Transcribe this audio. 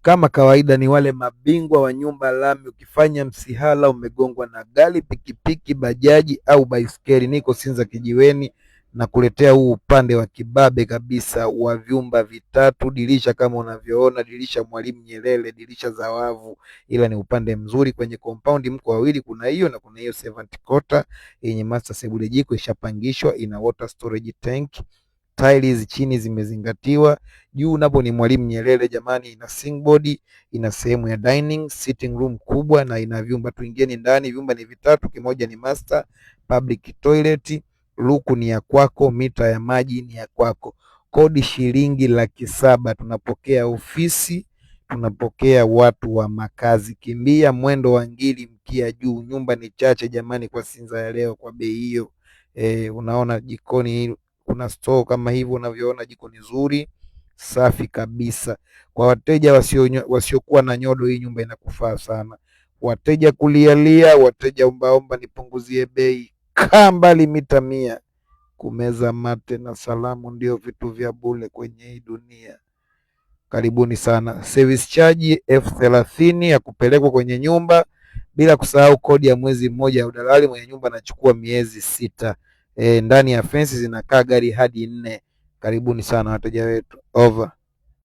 Kama kawaida ni wale mabingwa wa nyumba lami. Ukifanya msihala umegongwa na gari, pikipiki, bajaji au baiskeli, niko Sinza Kijiweni na kuletea huu upande wa kibabe kabisa wa vyumba vitatu, dirisha kama unavyoona, dirisha Mwalimu Nyerere, dirisha za wavu, ila ni upande mzuri. Kwenye compound mko wawili, kuna hiyo na kuna hiyo servant quarter yenye master sebule, jiko ishapangishwa, ina water storage tank, tiles chini zimezingatiwa. Juu napo ni Mwalimu Nyerere jamani, ina singboard, ina sehemu ya dining, sitting room kubwa na ina vyumba. Tuingieni ndani, vyumba ni vitatu, kimoja ni master, public toilet, luku ni ya kwako, mita ya maji ni ya kwako. Kodi shilingi 700,000. Tunapokea ofisi, tunapokea watu wa makazi. Kimbia mwendo wa ngili mkia juu. Nyumba ni chache jamani kwa Sinza ya leo kwa bei hiyo. Unaona jikoni kuna store kama hivyo unavyoona, jiko ni zuri safi kabisa. Kwa wateja wasiokuwa na nyodo, hii nyumba inakufaa sana. Wateja kulialia, wateja ombaomba nipunguzie bei, kaa mbali mita 100. Kumeza mate na salamu ndio vitu vya bure kwenye hii dunia. Karibuni sana. Service charge 30,000 ya kupelekwa kwenye nyumba, bila kusahau kodi ya mwezi mmoja ya udalali. Mwenye nyumba anachukua miezi 6. Ndani ya fence zinakaa gari hadi 4. Karibuni sana wateja wetu. Over.